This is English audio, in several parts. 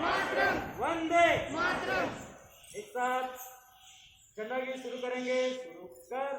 मातरम, वंदे मातरम। एक साथ झंडा गीत शुरू करेंगे। शुरू कर।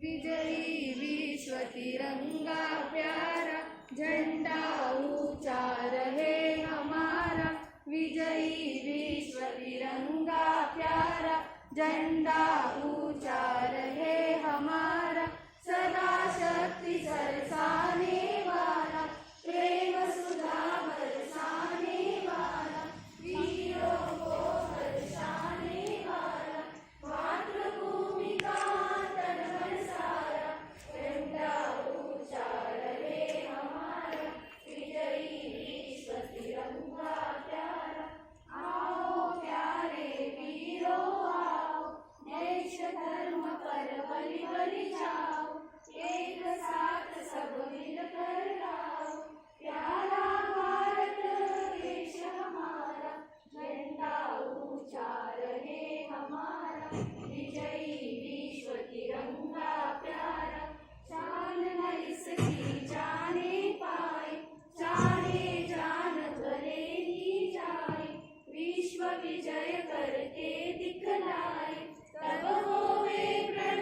विजयी विश्व तिरंगा प्यारा, झंडा ऊंचा रहे हमारा। विजयी विश्व तिरंगा प्यारा, झंडा ऊंचा रहे हमारा। सदा शक्ति बरसाने वाला, प्रेम सुधा बरसाने वाला, वीरों को बरसाने वाला। मातृभूमि का तन मन सारा, झंडा ऊंचा रहे हमारा। विजयी विश्व तिरंगा प्यारा। आओ प्यारे वीरों आओ, देश धर्म पर बलि बलि जाओ। एक साथ सब मिलकर गाओ, प्यारा भारत देश हमारा। झंडा ऊंचा रहे हमारा। विजयी विश्व तिरंगा प्यारा। शान न इसकी जाने पाए, जाने जान भले ही जाए। विश्व विजय करके दिखलाए, तब होवे प्रण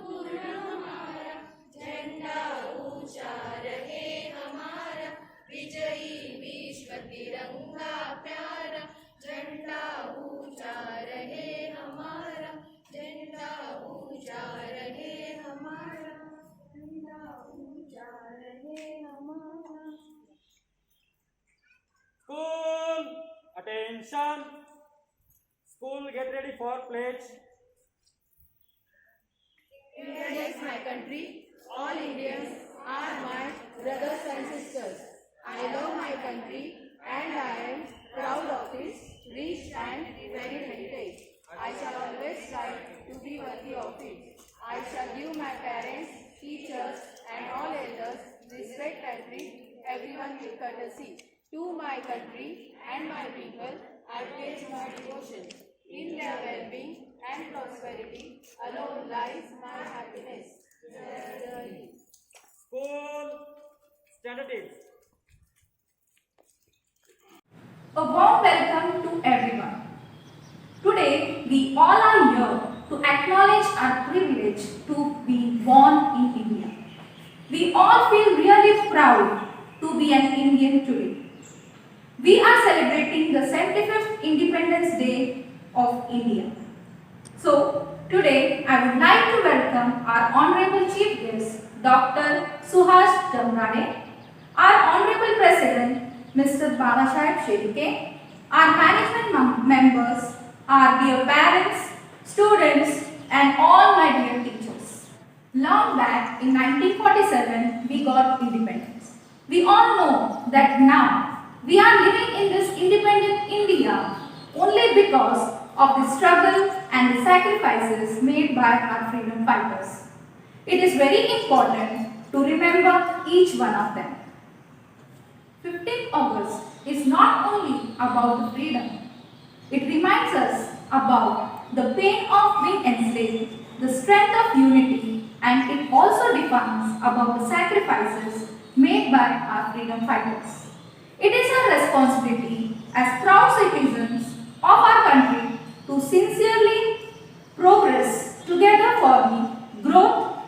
पूर्ण हमारा। झंडा ऊंचा रहे हमारा। विजयी विश्व तिरंगा प्यारा। झंडा ऊंचा रहे हमारा। झंडा ऊंचा रहे हमारा। झंडा ऊंचा रहे हमारा। School, attention. School, get ready for pledge. India is my country. All Indians are my brothers and sisters. I love my country and I am proud of its rich and varied heritage. I shall always strive to be worthy of it. I shall give my parents, teachers and all elders respect and treat everyone with courtesy. To my country and my people, I pledge my devotion. In their well-being and prosperity alone lies my happiness. Jai Hind. School, standard is. A warm welcome to everyone. Today, we all are here to acknowledge our privilege to be born in India. We all feel really proud to be an Indian today. We are celebrating the 75th Independence Day of India. So, today I would like to welcome our Honorable Chief Guest, Dr. Suhas Damrane, our Honorable President, Mr. Babasaheb Shirke, our management members, our dear parents, students, and all my dear teachers. Long back in 1947, we got independence. We all know that now we are living in this independent India only because of the struggle and the sacrifices made by our freedom fighters. It is very important to remember each one of them. 15th August is not only about the freedom. It reminds us about the pain of being enslaved, the strength of unity, and it also defines about the sacrifices made by our freedom fighters. It is our responsibility as proud citizens of our country to sincerely progress together for the growth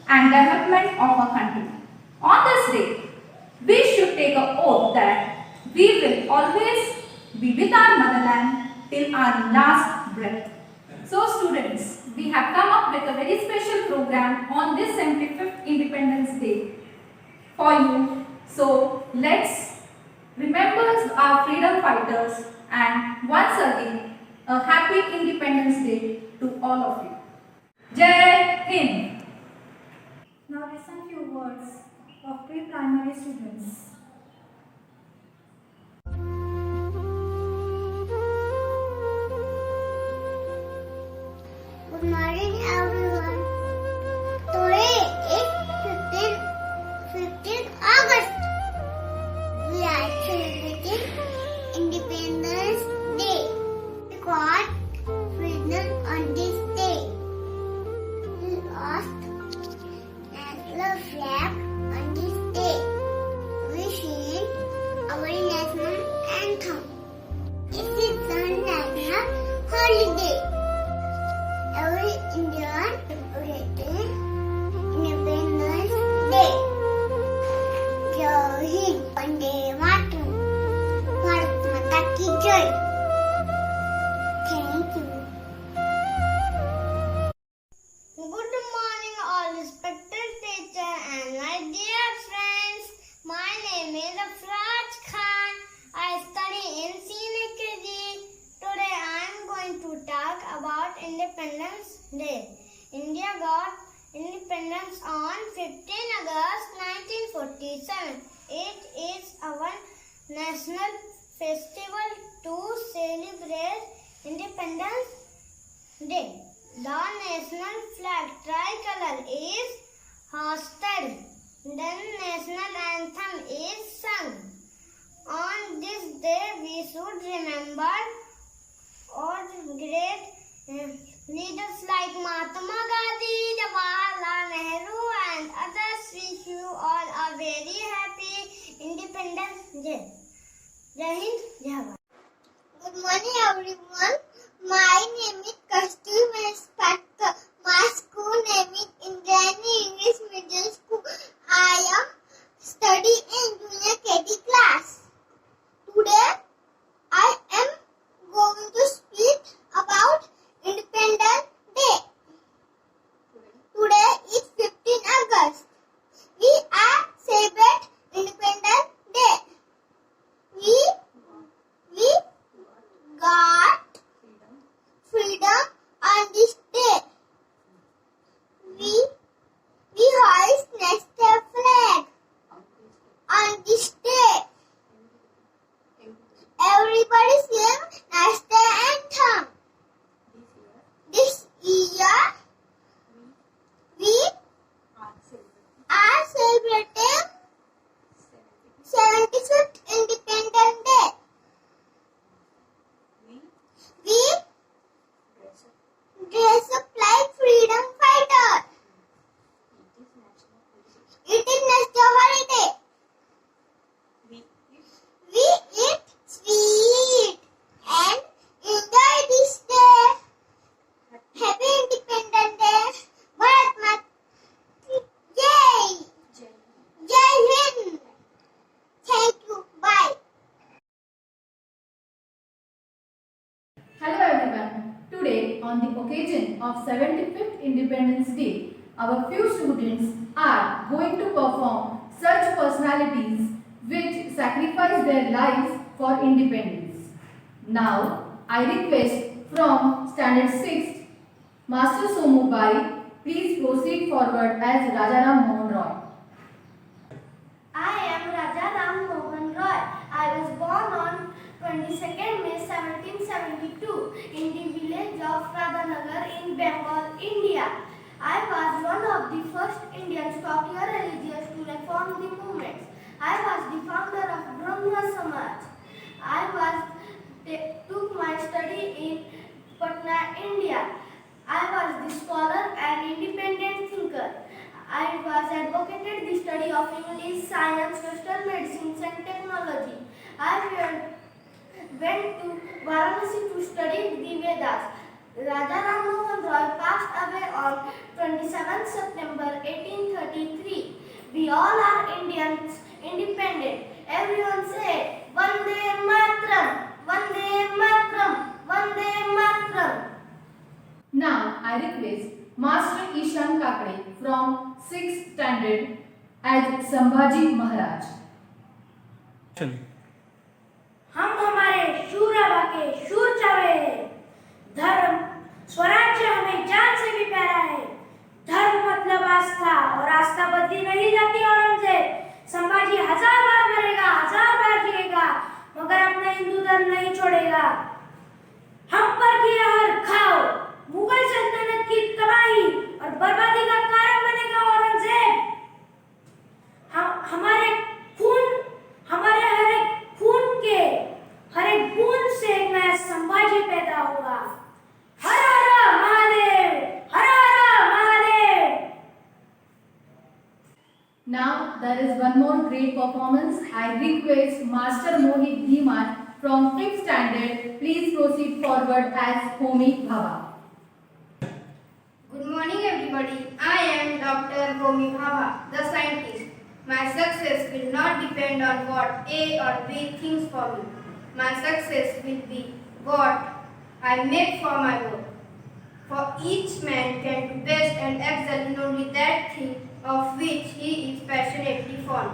and development of our country. On this day, we should take an oath that we will always be with our motherland till our last breath. So students, we have come up with a very special program on this 75th Independence Day for you. So let's remember our freedom fighters and once again a happy Independence Day to all of you. Jai Hind. Now listen few words of pre-primary students. Good morning everyone. Today is 15th August. We are celebrating Independence Day. We got freedom on this day. We lost national flag on this day. We joy. Thank you. Good morning, all respected teacher and my dear friends. My name is Afraj Khan. I study in Senior KG. Today I am going to talk about Independence Day. India got independence on 15 August 1947. It is our national festival to celebrate Independence Day. The national flag tricolor is hoisted. The national anthem is sung. On this day, we should remember all great leaders like Mahatma Gandhi, Jawaharlal Nehru, and others. Wish you all a very happy Independence Day. Jai Hind, Jai Bharat. Good morning, everyone. My name is Kasturi Patkar. My school name is Indiani English Medium School. I am studying in junior KG class. Today, I am going to speak about Independence Day. Today is 15 August. We are celebrate Independence Day. We got freedom on this day. We hoist national flag on this day. Everybody sing national anthem. This year we are celebrating 75th Independence Day. We dress up like freedom fighter. It is national holiday. We eat sweet and enjoy this day. Happy Independence Day. Bharat Mata Jai. Jai Hind. Thank you. Bye. Hello everyone. Today, on the occasion of 75th Independence Day, our few students are going to perform such personalities which sacrifice their lives for independence. Now, I request from Standard 6th, Master Somu Bai, please proceed forward as Rajaram Mohan Roy. I am Raja Ram Mohan Roy. I was born on 22nd May 1772 in the village of Radhanagar in Bengal, India. I was one of the first Indian Scottish religious to reform the movements. I was the founder of Brahma Samaj. Took my study in Patna, India. I was the scholar and independent thinker. I was advocated the study of English, science, Western medicines and technology. I went to Varanasi to study the Vedas. Raja Ram Mohan Roy passed away on 27 September 1833. We all are Indians, independent. Everyone say, Vande Matram, Vande Matram, Vande Matram. Now, I request Master Ishan Kakade from 6th Standard as Sambhaji Maharaj. हम हमारे शूर आबा के शूर चावे हैं। धर्म स्वराज्य हमें जान से भी प्यारा है। धर्म मतलब आस्था और आस्था बदली नहीं जाती औरंगजेब। संभाजी 1000 बार मरेगा, 1000 बार जिएगा, मगर अपना हिंदू धर्म नहीं छोड़ेगा। हम पर किया हर घाव मुगल सल्तनत की तबाही और बर्बादी का कारण बनेगा औरंगजेब। हमारे हर एक खून के हर एक बूंद से एक नया संभाजी पैदा होगा। हर हर महादेव, हर हर Mahadev. Now, there is one more great performance. I request Master Mohit Dhiman from 5th Standard, please proceed forward as Homi Bhava. Good morning everybody. I am Dr. Homi Bhava, the scientist. My success will not depend on what A or B thinks for me. My success will be what I make for my work. For each man can do best and excel in only that thing of which he is passionately fond,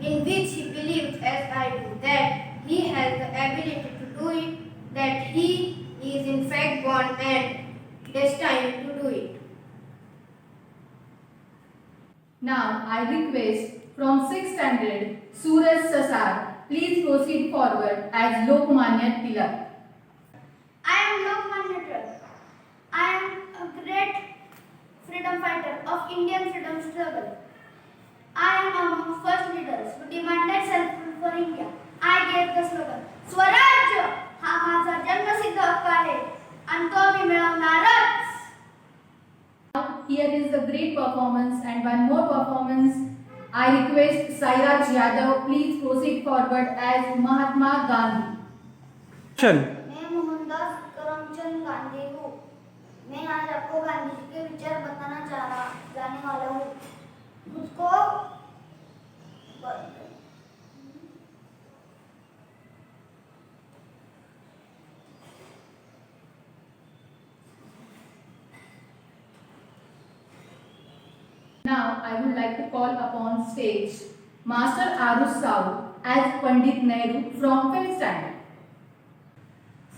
in which he believes as I do, that he has the ability to do it, that he is in fact born and destined to do it. Now I request from 6th standard Suraj Sasar, please proceed forward as Lokmanya Tilak. I am Lokmanya Tilak. I am a great freedom fighter of Indian freedom struggle. I am among first leaders who demanded self-rule for India. I gave the slogan, स्वराज्य हा माझा जन्मसिद्ध हक्क आहे आणि तो मी मिळवणारच. Here is a great performance and one more performance. I request Sairaj Yadav, please proceed forward as Mahatma Gandhi. मैं मोहनदास करमचंद गांधी हूँ. मैं आज आपको गांधी जी के विचार बताना जाने वाला हूँ. मुझको Now I would like to call upon stage Master Arush Sahu as Pandit Nehru from 5th standard.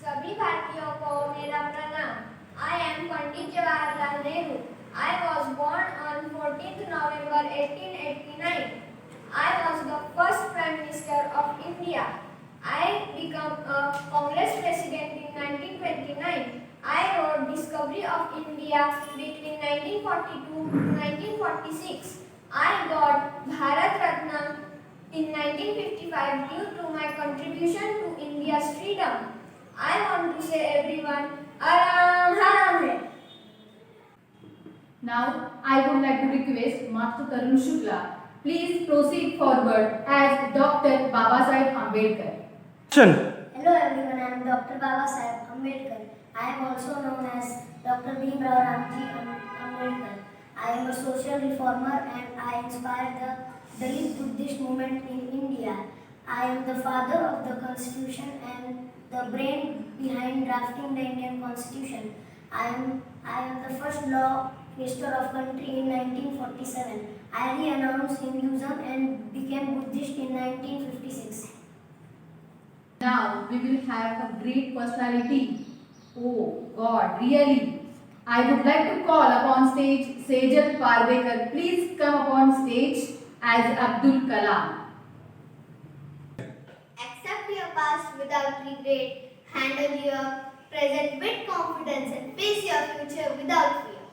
सभी भारतीयों को मेरा प्रणाम. I am Pandit Jawaharlal Nehru. I was born on 14th November 1889. I was the first Prime Minister of India. I became a Congress President in 1929. I wrote Discovery of India between 1942 to 1946. I got Bharat Ratna in 1955 due to my contribution to India's freedom. I want to say everyone, Aram Haram Hai. Now I would like to request Master Tarun Shukla, please proceed forward as Dr. Babasaheb Ambedkar. Hello everyone, I am Dr. Babasaheb Ambedkar. I am also known as Dr. Bhimrao Ramji Ambedkar. I am a social reformer and I inspired the Dalit Buddhist movement in India. I am the father of the constitution and the brain behind drafting the Indian constitution. I am the first law minister of country in 1947. I renounced Hinduism and became Buddhist in 1956. Now we will have a great personality. Oh God, really? I would like to call upon stage Sejal Parvekar. Please come upon stage as Abdul Kalam. Accept your past without regret, handle your present with confidence and face your future without fear.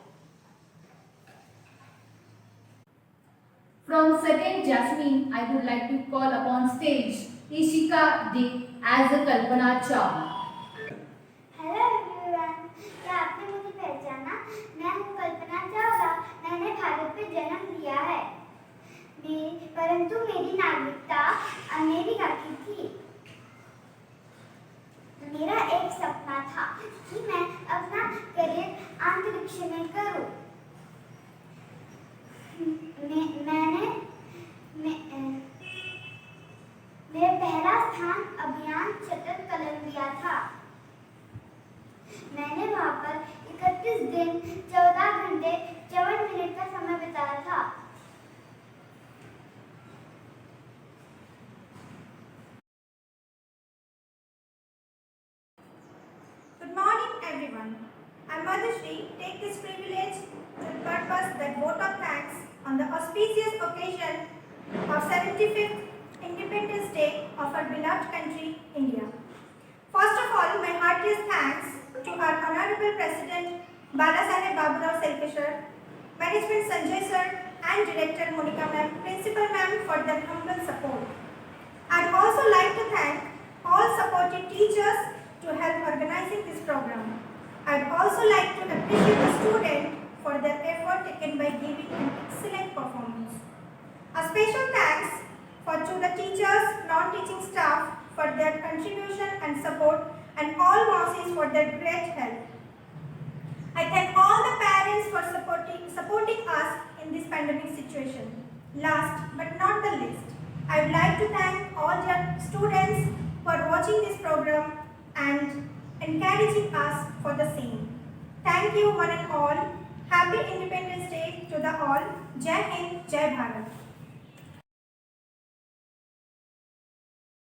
From 2nd Jasmine, I would like to call upon stage Ishika D as Kalpana Chawla. Hello everyone, क्या आपने मुझे पहचाना? मैं हूँ कल्पना चावला. मैंने भारत में जन्म लिया है, परंतु मेरी नागरिकता अमेरिका की थी. मेरा एक सपना था कि मैं अपना करियर अंतरिक्ष में करूं. मेरा पहला स्थान अभियान शटल कोलंबिया था. मैंने वहां पर 31 दिन 14 घंटे 54 मिनट का समय बिताया था. Good morning, everyone. I, Mother Shri, take this privilege to purpose that vote of thanks on the auspicious occasion of 75th Independence Day of our beloved country, India. First of all, my heartiest thanks to our Honorable President Balasaheb Baburao Selkeshwar, Management Sanjay Sir and Director Monica Ma'am, Principal Ma'am for their humble support. I'd also like to thank all supportive teachers to help organizing this program. I'd also like to appreciate the students for their effort taken by giving an excellent performance. A special thanks to the teachers, non-teaching staff for their contribution and support, and all Mausis for their great help. I thank all the parents for supporting us in this pandemic situation. Last but not the least, I would like to thank all the students for watching this program and encouraging us for the same. Thank you one and all. Happy Independence Day to the all. Jai Hind, Jai Bharat.